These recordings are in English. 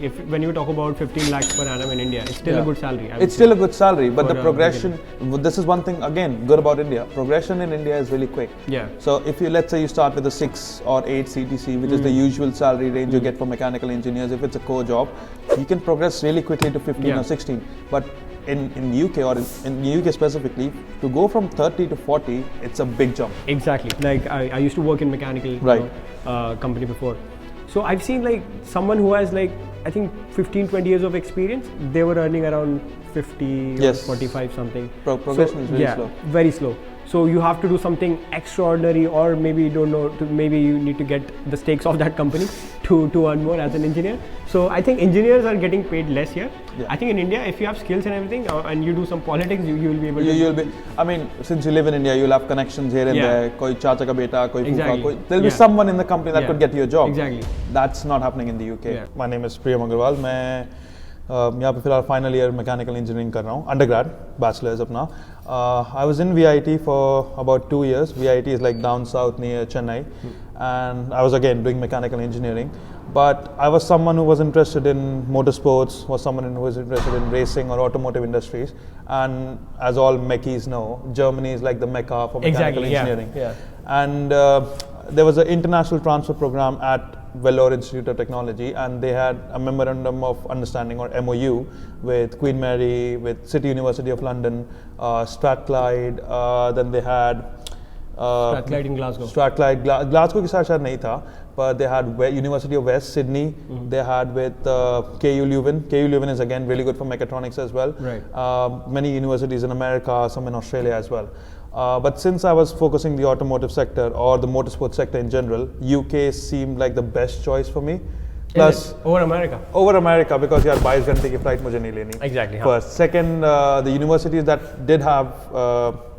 If when you talk about 15 lakhs per annum in India, it's still a good salary. It's still a good salary, but the progression, this is one thing again good about India. Progression in India is really quick. Yeah. So if you, let's say you start with a 6 or 8 CTC, which is the usual salary range you get for mechanical engineers, if it's a core job, you can progress really quickly to 15 or 16. But in the UK or in the UK specifically, to go from 30 to 40, it's a big jump. Exactly. Like I used to work in mechanical company before. So I've seen like someone who has like, I think 15-20 years of experience, they were earning around 50 or 45 something. Progression is really slow. Very slow. So you have to do something extraordinary, or maybe you don't know, maybe you need to get the stakes of that company to earn more as an engineer. So I think engineers are getting paid less here. Yeah. I think in India, if you have skills and everything, and you do some politics, you will be able to. You'll be. I mean, since you live in India, you'll have connections here and there. Koi chacha ka beta, koi fufa, there'll be someone in the company that could get you a job. Exactly. That's not happening in the UK. Yeah. My name is Priyam Agarwal. मैं यहाँ पे फिलहाल final year mechanical engineering कर रहा हूँ, undergrad bachelors अपना. I was in VIT for about 2 years. VIT is like down south near Chennai, and I was again doing mechanical engineering. But I was someone who was interested in motorsports, was someone who was interested in racing or automotive industries. And as all mechies know, Germany is like the mecca for mechanical engineering. Yeah. And there was an international transfer program at Vellore Institute of Technology, and they had a memorandum of understanding, or MOU, with Queen Mary, with City University of London, Strathclyde, then they had Strathclyde in Glasgow. Strathclyde, Glasgow के साथ शायद नहीं था, but they had University of West Sydney. They had with KU Leuven. KU Leuven is again really good for mechatronics as well. Right. Many universities in America, some in Australia as well. But since I was focusing the automotive sector or the motorsport sector in general, UK seemed like the best choice for me. Plus over America. Over America, because यार 22 घंटे की flight मुझे नहीं लेनी. Exactly. First, second, the universities that did have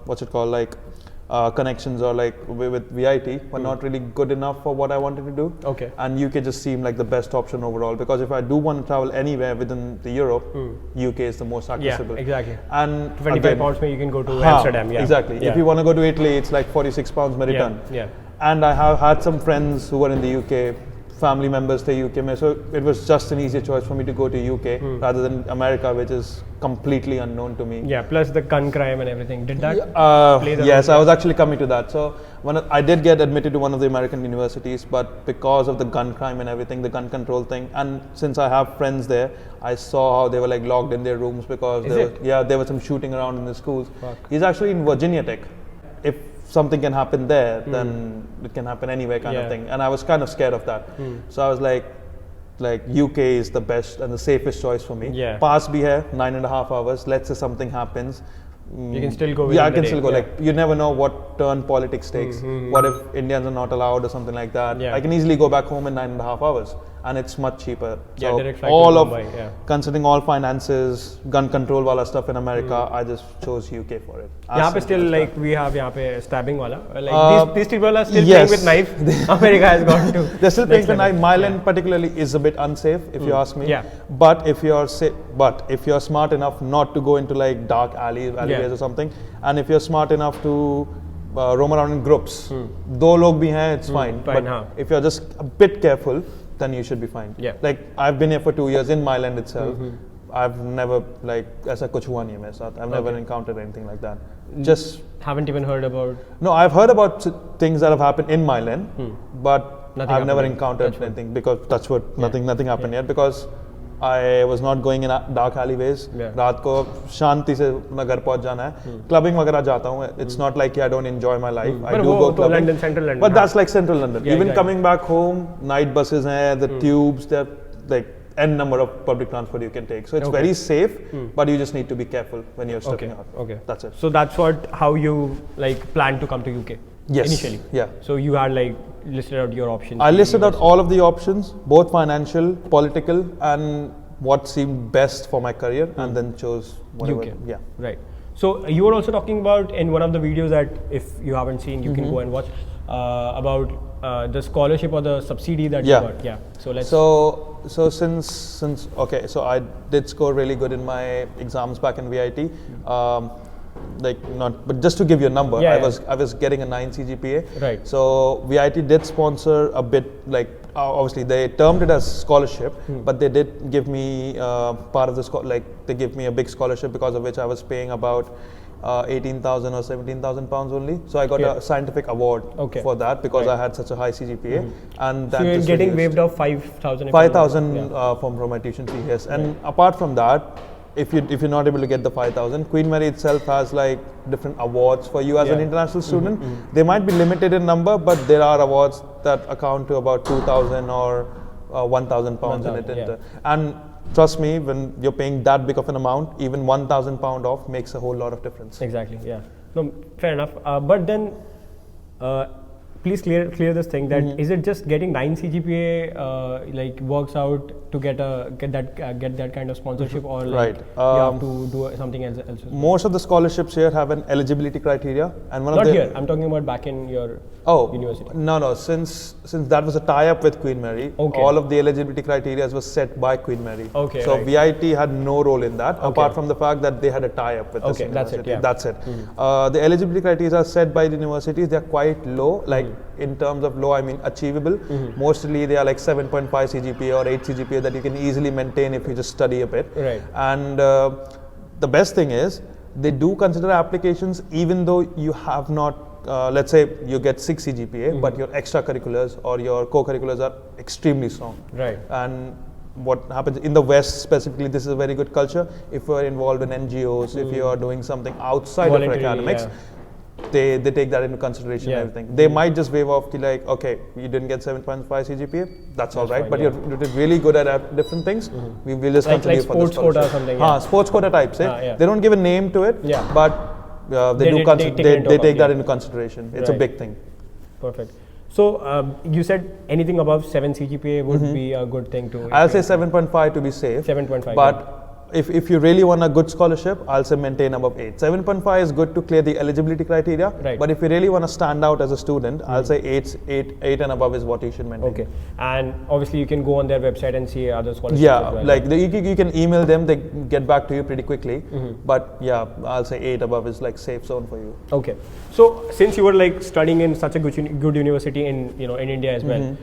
what's it called, like connections or like with VIT were not really good enough for what I wanted to do. Okay. And UK just seemed like the best option overall, because if I do want to travel anywhere within the Europe, UK is the most accessible. Yeah, exactly. And 25 pounds you can go to Amsterdam. Yeah. Exactly. Yeah. If you want to go to Italy, it's like 46 pounds my return. Yeah. And I have had some friends who were in the UK, family members to UK mein, so it was just an easier choice for me to go to UK rather than America, which is completely unknown to me. Yeah, plus the gun crime and everything. Did that play the Yes, I was actually coming to that. So I did get admitted to one of the American universities, but because of the gun crime and everything, the gun control thing, and since I have friends there, I saw how they were like locked in their rooms because there was some shooting around in the schools. Fuck. He's actually in Virginia Tech. If something can happen there, then it can happen anywhere kind of thing. And I was kind of scared of that. So I was like UK is the best and the safest choice for me. Yeah. Pass bhi hai, 9.5 hours. Let's say something happens. You can still go. Yeah, I can still go. Like, you never know what turn politics takes. What if Indians are not allowed or something like that? Yeah. I can easily go back home in 9.5 hours. And it's much cheaper. Yeah, so direct flight all to of Mumbai, considering all finances, gun control wala stuff in America, I just chose UK for it. यहाँ पे still like we have यहाँ पे stabbing wala. Like these people are still playing with knife. America has gone to. They're still playing with knife. Myland particularly is a bit unsafe, if you ask me. Yeah. But if you're smart enough not to go into like dark alleyways or something, and if you're smart enough to roam around in groups, दो लोग भी हैं, it's fine. But if you're just a bit careful, then you should be fine. Yeah. Like I've been here for 2 years in Myland itself. I've never like ऐसा कुछ हुआ नहीं है मेरे साथ. I've never encountered anything like that. Just haven't even heard about. No, I've heard about things that have happened in Myland, but I've never encountered anything, because touch wood, nothing happened yet, because I was not going in dark alleyways. रात को शांति से अपना घर पहुंच जाना है. Clubbing वगैरह जाता हूँ. It's not like I don't enjoy my life. I do go clubbing. London, Central London. But that's like Central London. Even coming back home, night buses हैं, the tubes, they're like n number of public transport you can take. So it's very safe, but you just need to be careful when you're stepping out. Okay. That's it. So that's how you like plan to come to UK. Yes. Initially. Yeah. So you had like listed out your options. I listed out all of the options, both financial, political, and what seemed best for my career, and then chose whatever. UK. Yeah. Right. So you were also talking about in one of the videos that if you haven't seen, you can go and watch about the scholarship or the subsidy that you got. Yeah. So let's. So since okay, so I did score really good in my exams back in VIT. But just to give you a number, I was getting a 9 CGPA. Right. So VIT did sponsor a bit, like obviously they termed it as scholarship, but they did give me part of the they give me a big scholarship, because of which I was paying about 18,000 or 17,000 pounds only. So I got a scientific award for that, because I had such a high CGPA. And that so you're getting waived off 5,000. 5,000 from my tuition fee, yes. And apart from that, if you're not able to get the 5,000, Queen Mary itself has like different awards for you as an international student. They might be limited in number, but there are awards that account to about 2,000 or 1,000 pounds in it. And trust me, when you're paying that big of an amount, even 1,000 pound off makes a whole lot of difference. Exactly. Yeah. No, fair enough. But then, please clear this thing that is it just getting 9 CGPA like works out to get that kind of sponsorship, or like you have to do something else? Most of the scholarships here have an eligibility criteria, and not here. I'm talking about back in your university. No. Since that was a tie-up with Queen Mary, all of the eligibility criteria was set by Queen Mary. So VIT had no role in that, apart from the fact that they had a tie-up with this university. That's it. The eligibility criteria are set by the universities. They are quite low, like in terms of low, I mean achievable. Mostly they are like 7.5 CGPA or 8 CGPA that you can easily maintain if you just study a bit. And the best thing is, they do consider applications even though you have not, let's say you get 6 CGPA, but your extracurriculars or your co-curriculars are extremely strong. And what happens in the West specifically, this is a very good culture. If you are involved in NGOs, if you are doing something outside of academics, they take that into consideration and everything. They might just wave off like, okay, you didn't get 7.5 CGPA, that's all right, but you did really good at different things. We will just consider you for sports quota or something. Sports quota types. They don't give a name to it, but they take that into consideration. It's a big thing. Perfect. So you said anything above 7 CGPA would be a good thing to. I'll say 7.5 to be safe. 7.5. But if you really want a good scholarship, I'll say maintain above 8. 7.5 is good to clear the eligibility criteria. But if you really want to stand out as a student, I'll say 8 and above is what you should maintain. And obviously you can go on their website and see other scholarships. You can email them, they get back to you pretty quickly. But I'll say 8 above is like safe zone for you. So since you were like studying in such a good university in India as well,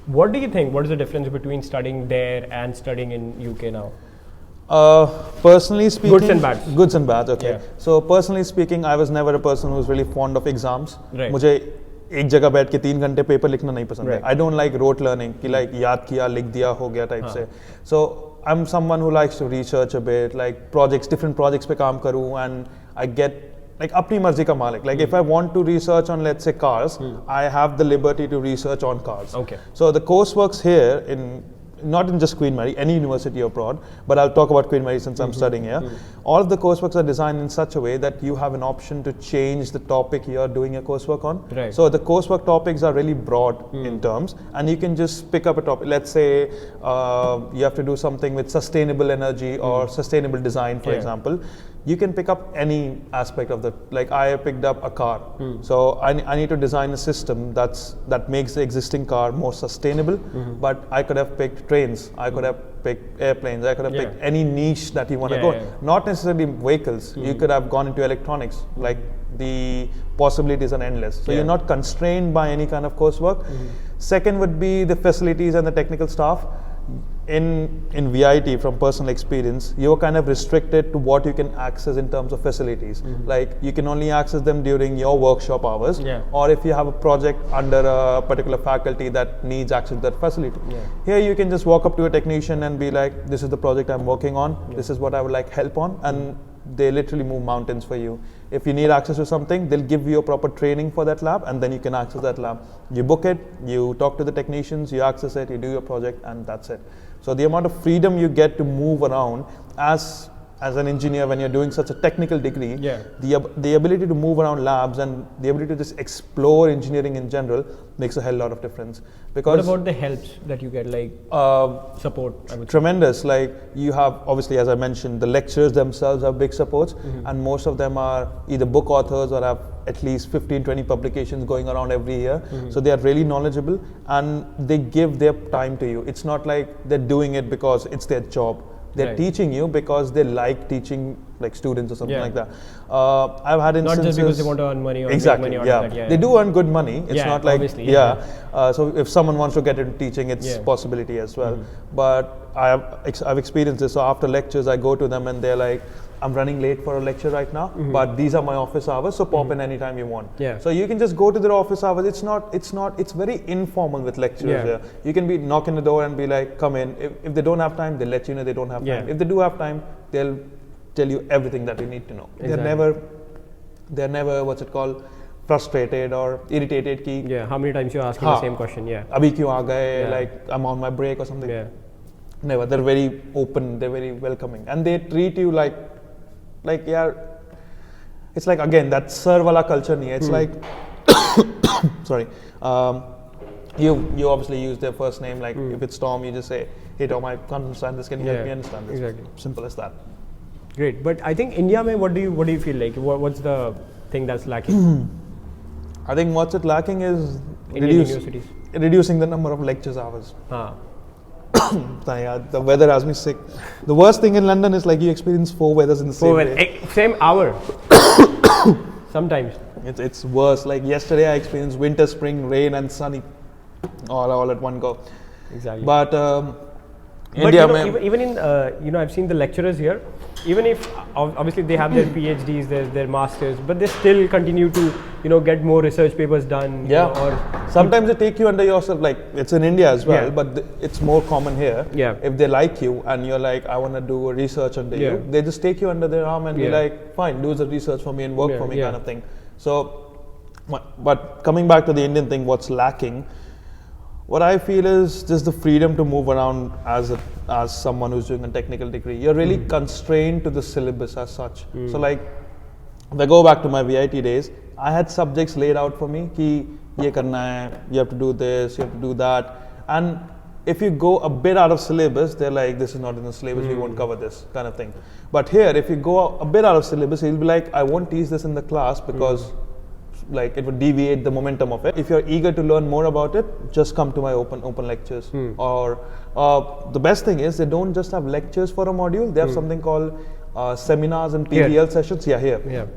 what do you think? What is the difference between studying there and studying in UK now? Personally speaking, goods and bads. So personally speaking, I was never a person who was really fond of exams. मुझे एक जगह बैठ के 3 घंटे paper लिखना नहीं पसंद है. I don't like rote learning कि like याद किया लिख दिया हो गया type से. So I'm someone who likes to research a bit, like different projects पे काम करूँ, and I get like अपनी मर्जी का मालिक. Like if I want to research on, let's say, cars, I have the liberty to research on cars. So the courseworks here not in just Queen Mary, any university abroad, but I'll talk about Queen Mary since I'm studying here. All of the courseworks are designed in such a way that you have an option to change the topic you're doing your coursework on. So the coursework topics are really broad in terms, and you can just pick up a topic. Let's say you have to do something with sustainable energy or sustainable design, for example. You can pick up any aspect of like I picked up a car. So I need to design a system that makes the existing car more sustainable, but I could have picked trains, I could have picked airplanes, I could have picked any niche that you want to go. Not necessarily vehicles, you could have gone into electronics, like the possibilities are endless. So you're not constrained by any kind of coursework. Second would be the facilities and the technical staff. In VIT, from personal experience, you're kind of restricted to what you can access in terms of facilities. Like you can only access them during your workshop hours, or if you have a project under a particular faculty that needs access to that facility. Here you can just walk up to a technician and be like, this is the project I'm working on, this is what I would like help on, and they literally move mountains for you. If you need access to something, they'll give you a proper training for that lab, and then you can access that lab. You book it, you talk to the technicians, you access it, you do your project, and that's it. So the amount of freedom you get to move around as an engineer when you're doing such a technical degree, the ability to move around labs and the ability to just explore engineering in general makes a hell lot of difference. Because what about the helps that you get, like support? I would tremendous. Like you have, obviously, as I mentioned, the lecturers themselves have big supports, and most of them are either book authors or have at least 15-20 publications going around every year. So they are really knowledgeable, and they give their time to you. It's not like they're doing it because it's their job. They're teaching you because they like teaching like students or something Yeah. like that. I've had instances. Not just because they want to earn money or Exactly, make money out of that. they do earn good money. It's Yeah, not like obviously, yeah. So if someone wants to get into teaching, it's Yeah. possibility as well. But I've experienced this. So after lectures, I go to them and they're like, I'm running late for a lecture right now, but these are my office hours, so pop in anytime you want. Yeah. So you can just go to their office hours. It's very informal with lecturers Yeah. here. You can be knocking the door and be like, come in. If they don't have time, they'll let you know they don't have time. Yeah. If they do have time, they'll tell you everything that you need to know. Exactly. They're never what's it called, frustrated or irritated ki Yeah, how many times you're asking the same question? Yeah. abhi kyun aa gaye, Yeah. like I'm on my break or something. Yeah. Never. They're very open, they're very welcoming, and they treat you like yeah, it's like again that sir wala culture nahi hai. It's like sorry, you obviously use their first name, like if it's Tom, you just say, hey Tom, I can't understand this, can you help me understand this? Exactly. Simple as that. Great, but I think India mein, what do you feel like? What's the thing that's lacking? I think what's it lacking is Indian universities. reducing the number of lectures hours. Ah. The weather has me sick. The worst thing in London is like you experience 4 weathers in the same day. Same hour. Sometimes. It's worse. Like yesterday, I experienced winter, spring, rain, and sunny, all at one go. Exactly. But India, mein, even in I've seen the lecturers here. Even if obviously they have their PhDs, their masters, but they still continue to get more research papers done. Yeah. Or sometimes they take you under yourself. Like it's in India as well, Yeah. but it's more common here. Yeah. If they like you and you're like, I want to do a research under Yeah. you, they just take you under their arm and be Yeah. like, fine, do the research for me and work Yeah, for me, yeah. kind of thing. So, but coming back to the Indian thing, what's lacking? What I feel is just the freedom to move around as someone who's doing a technical degree. You're really constrained to the syllabus as such. So like, if I go back to my VIT days, I had subjects laid out for me, ki ye karna hai, you have to do this, you have to do that. And if you go a bit out of syllabus, they're like, this is not in the syllabus, we won't cover this, kind of thing. But here, if you go a bit out of syllabus, you'll be like, I won't teach this in the class because like it would deviate the momentum of it. If you're eager to learn more about it, just come to my open lectures. Or the best thing is they don't just have lectures for a module, they have something called seminars and PDL sessions. Here.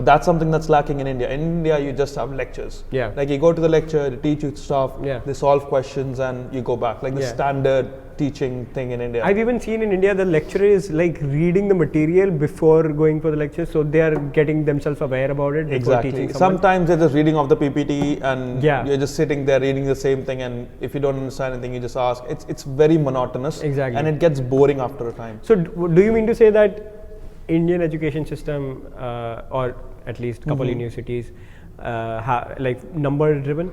That's something that's lacking in India. In India, you just have lectures. Yeah. Like you go to the lecture, they teach you stuff, Yeah. they solve questions and you go back. Like the standard teaching thing in India. I've even seen in India the lecturer is like reading the material before going for the lecture, so they are getting themselves aware about it before teaching someone. Sometimes they're just reading off the PPT and Yeah. you're just sitting there reading the same thing, and if you don't understand anything, you just ask. It's very monotonous. Exactly. And it gets boring after a time. So do you mean to say that Indian education system or at least couple universities like number driven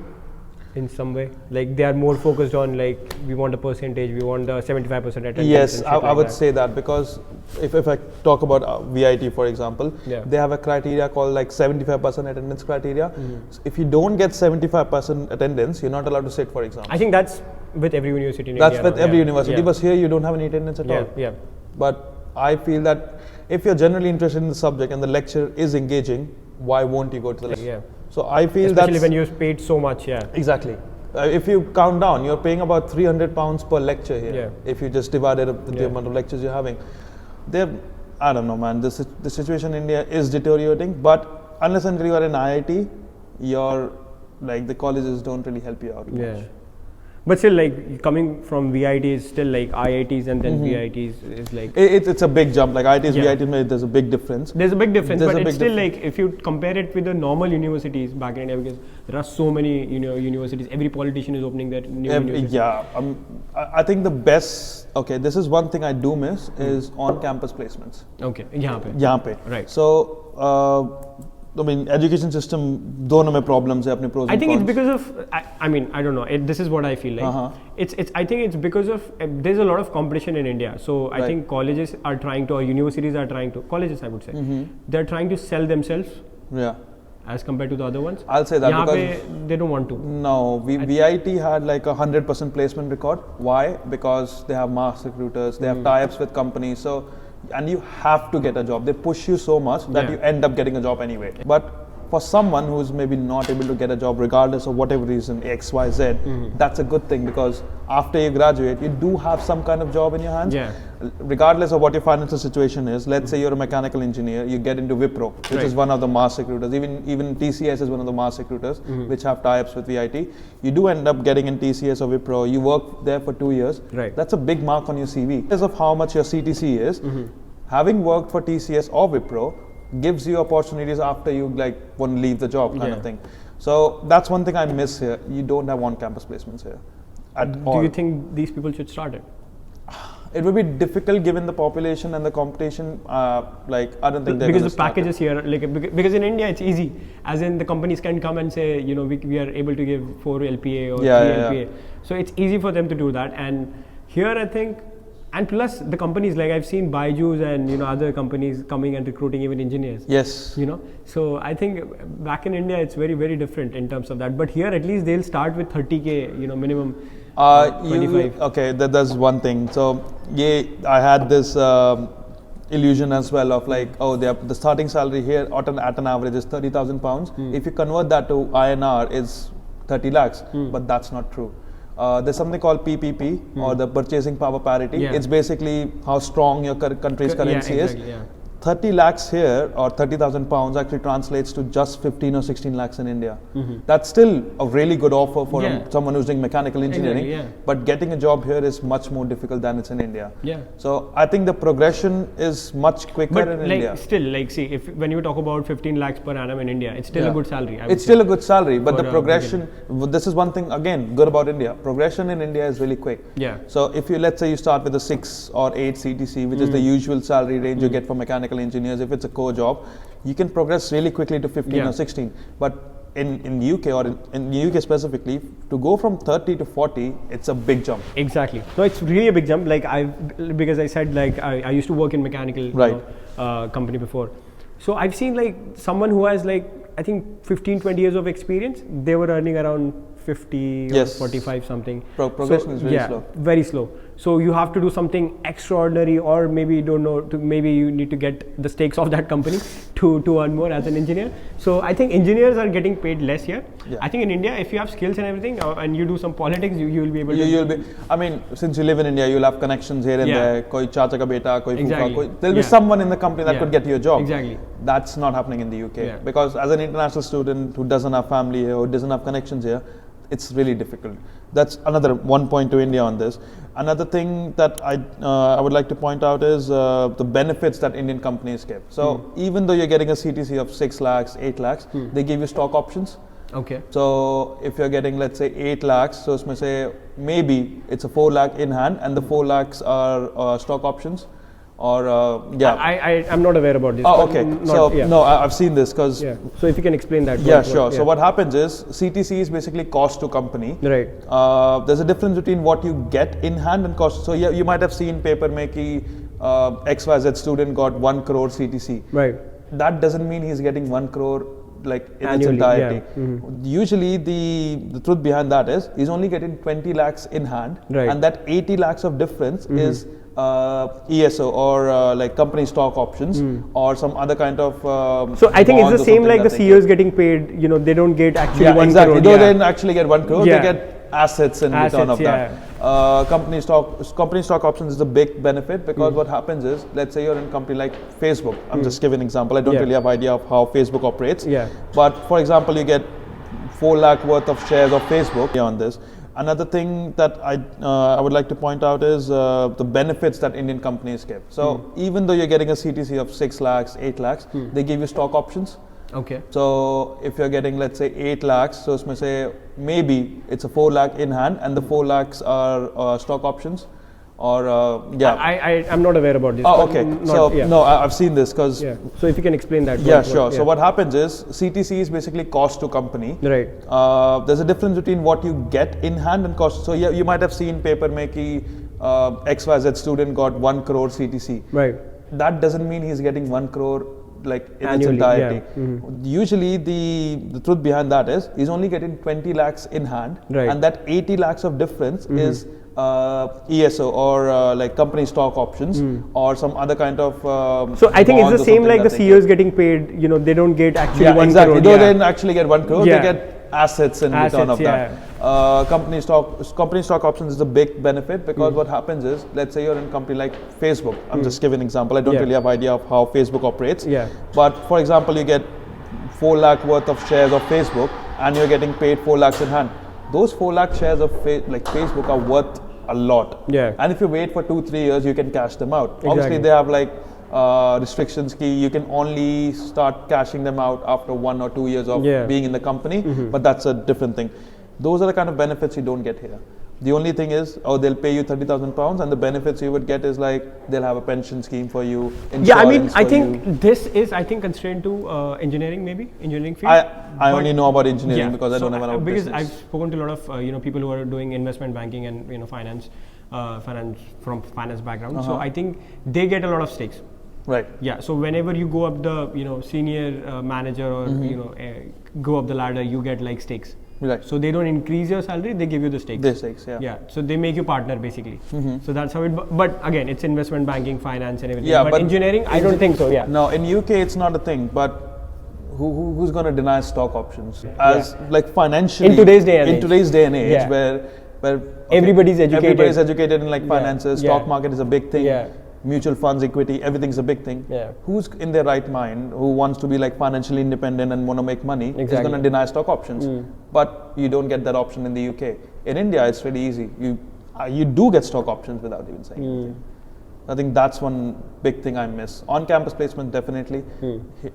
in some way, like they are more focused on like we want a percentage, we want the 75% attendance? Yes, I would say that, because if I talk about VIT for example, they have a criteria called like 75% attendance criteria. So if you don't get 75% attendance, you're not allowed to sit for exams. I think that's with every university in That's India. with every university, but here you don't have any attendance at all. Yeah. But I feel that if you're generally interested in the subject and the lecture is engaging, why won't you go to the lecture? Yeah. So I feel especially when you're paid so much. Exactly. If you count down, you're paying about £300 per lecture here. If you just divided up the amount of lectures you're having, I don't know, man. The situation in India is deteriorating. But unless until you are in IIT, the colleges don't really help you out much. But still, like coming from VIT is still like IITs and then VITs is like it's a big jump. Like IITs, VITs, there's a big difference. There's a big difference, but it's still like if you compare it with the normal universities back in India, because there are so many universities. Every politician is opening their new university. I think the best. Okay, this is one thing I do miss is on-campus placements. Okay, यहाँ पे. Right. So. I mean, education system, दोनों में problems है, अपने pros and cons. I think it's because of, I mean, I don't know. This is what I feel like. I think it's because of there's a lot of competition in India. So I think colleges are trying to, or universities are trying to, colleges I would say, they're trying to sell themselves. Yeah. As compared to the other ones. I'll say that because they don't want to. No, VIT had like 100% placement record. Why? Because they have mass recruiters, they have tie-ups with companies. So. And you have to get a job. They push you so much that you end up getting a job anyway. But for someone who's maybe not able to get a job regardless of whatever reason, X, Y, Z, that's a good thing, because after you graduate, you do have some kind of job in your hands. Yeah. Regardless of what your financial situation is, let's say you're a mechanical engineer, you get into Wipro, which is one of the mass recruiters. Even TCS is one of the mass recruiters, which have tie-ups with VIT. You do end up getting in TCS or Wipro. You work there for 2 years. Right. That's a big mark on your CV. Because of how much your CTC is, having worked for TCS or Wipro gives you opportunities after you want to leave the job kind of thing. So that's one thing I miss here. You don't have on-campus placements here at all. Do you think these people should start it? It would be difficult given the population and the competition. I don't think they're because gonna the packages here, because in India it's easy, as in the companies can come and say, we are able to give 4 LPA or 3 LPA. So it's easy for them to do that. And here I think, and plus the companies, I've seen Byju's and other companies coming and recruiting even engineers. Yes. So I think back in India it's very, very different in terms of that. But here at least they'll start with 30K, minimum. 25. Okay, that's one thing. So I had this illusion as well of the starting salary here at an average is 30,000 pounds. If you convert that to INR, it's 30 lakhs, but that's not true. There's something called PPP or the purchasing power parity. Yeah. It's basically how strong your country's currency is. Yeah. 30 lakhs here or 30,000 pounds actually translates to just 15 or 16 lakhs in India. That's still a really good offer for someone who's doing mechanical engineering, but getting a job here is much more difficult than it's in India. So I think the progression is much quicker in India. Still, see, when you talk about 15 lakhs per annum in India, it's still a good salary. It's still a good salary, but the progression, this is one thing again good about India. Progression in India is really quick. So if let's say you start with a 6 or 8 CTC, which is the usual salary range you get for mechanical engineers, if it's a core job, you can progress really quickly to 15 or 16. But in the UK or in the UK specifically, to go from 30 to 40, it's a big jump. Exactly. No, it's really a big jump. Because I said I used to work in mechanical company before. So I've seen someone who has I think 15-20 years of experience, they were earning around 50 or 45 something. Progression is really slow. Very slow. So you have to do something extraordinary, or maybe maybe you need to get the stakes of that company to earn more as an engineer. So I think engineers are getting paid less here. I think in India, if you have skills and everything, and you do some politics, you will be able to. You'll be. I mean, since you live in India, you'll have connections here and there. Koi chacha ka beta, koi fufa, there'll be someone in the company that could get you a job. Exactly. That's not happening in the UK because as an international student who doesn't have family here, who doesn't have connections here, it's really difficult. That's another one point to India on this. Another thing that I would like to point out is the benefits that Indian companies give. So even though you're getting a CTC of 6 lakhs, 8 lakhs, they give you stock options. Okay. So if you're getting, let's say, 8 lakhs, so it's say maybe it's a 4 lakh in hand and the 4 lakhs are stock options. Or I'm not aware about this. Oh, okay. No, I've seen this because. So if you can explain that. Sure. So what happens is CTC is basically cost to company. Right. There's a difference between what you get in hand and cost. So you might have seen paper making XYZ student got 1 crore CTC. Right. That doesn't mean he's getting 1 crore in annually, its entirety. Usually the truth behind that is he's only getting 20 lakhs in hand, and that 80 lakhs of difference is ESO or company stock options or some other kind of. So I think it's the same like the CEO is getting paid. They don't get actually 1 crore. They don't actually get 1 crore. They get assets in return of that. Company stock options is a big benefit because what happens is, let's say you're in a company like Facebook. I'm just giving an example. I don't really have idea of how Facebook operates. But for example, you get 4 lakh worth of shares of Facebook on this. Another thing that I would like to point out is the benefits that Indian companies give. So even though you're getting a CTC of 6 lakhs, 8 lakhs, they give you stock options. Okay. So if you're getting, let's say, 8 lakhs, so it's say maybe it's a 4 lakh in hand and the 4 lakhs are stock options. Or I'm not aware about this. Oh, okay. No, I've seen this because. So if you can explain that. Sure. So what happens is CTC is basically cost to company. Right. There's a difference between what you get in hand and cost. So you might have seen paper making XYZ student got 1 crore CTC. Right. That doesn't mean he's getting 1 crore in annually, its entirety. Usually the truth behind that is he's only getting 20 lakhs in hand, and that 80 lakhs of difference is ESO or like company stock options or some other kind of. So I think it's the same like the CEO is get. getting paid. You know, they don't get actually Yeah, 1 exactly. crore. Though they didn't actually get 1 crore, Yeah. they get assets in return of that. Company stock options is a big benefit because what happens is, let's say you're in a company like Facebook. I'm just giving an example. I don't really have idea of how Facebook operates. Yeah. But for example, you get 4 lakh worth of shares of Facebook and you're getting paid 4 lakhs in hand. Those 4 lakh shares of like Facebook are worth a lot. Yeah. And if you wait for 2-3 years, you can cash them out. Exactly. Obviously, they have like restrictions key. You can only start cashing them out after 1 or 2 years of being in the company, but that's a different thing. Those are the kind of benefits you don't get here. The only thing is, they'll pay you £30,000, and the benefits you would get is like they'll have a pension scheme for you. Yeah, I mean, I think this is constrained to engineering, maybe engineering field. I only know about engineering because I don't have an because business. I've spoken to a lot of people who are doing investment banking and finance from finance background. So I think they get a lot of stakes. Right. Yeah. So whenever you go up the senior manager or go up the ladder, you get like stakes. Right. So they don't increase your salary; they give you the stakes. The stakes, yeah. Yeah. So they make you partner basically. So that's how it. But again, it's investment banking, finance, and everything. Yeah, but engineering, I don't think so. Yeah. No, in UK it's not a thing. But who's going to deny stock options as like financially in today's day and age, where everybody's educated. Everybody's educated in like finances. Stock market is a big thing. Yeah. Mutual funds, equity, everything's a big thing. Yeah. Who's in their right mind who wants to be like financially independent and want to make money is going to deny stock options? But you don't get that option in the UK. In India, it's really easy. You do get stock options without even saying anything. I think that's one big thing I miss. On-campus placement, definitely.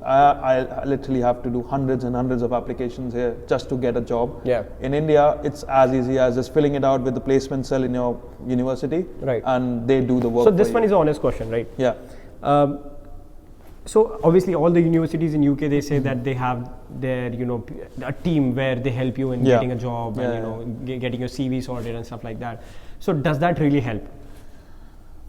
I literally have to do hundreds and hundreds of applications here just to get a job. Yeah. In India, it's as easy as just filling it out with the placement cell in your university, right? And they do the work. So this one is an honest question, right? Yeah. So obviously, all the universities in UK, they say that they have their a team where they help you in getting a job and getting your CV sorted and stuff like that. So does that really help?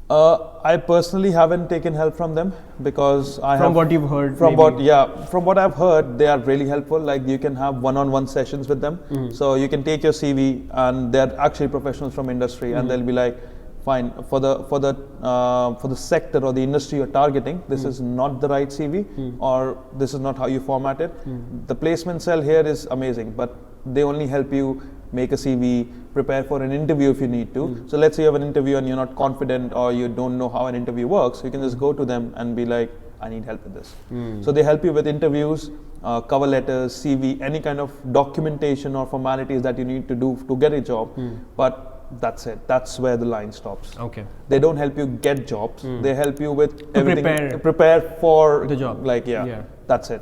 I personally haven't taken help from them because from what you've heard. From what I've heard, they are really helpful. Like you can have one-on-one sessions with them. So you can take your CV, and they're actually professionals from industry, and they'll be like, fine, for the sector or the industry you're targeting, this is not the right CV, or this is not how you format it. The placement cell here is amazing, but they only help you make a CV, prepare for an interview if you need to. So let's say you have an interview and you're not confident or you don't know how an interview works, you can just go to them and be like, I need help with this. So they help you with interviews, cover letters, CV, any kind of documentation or formalities that you need to do to get a job. But that's it. That's where the line stops. Okay. They don't help you get jobs. They help you with everything. Prepare for the job. Like, that's it.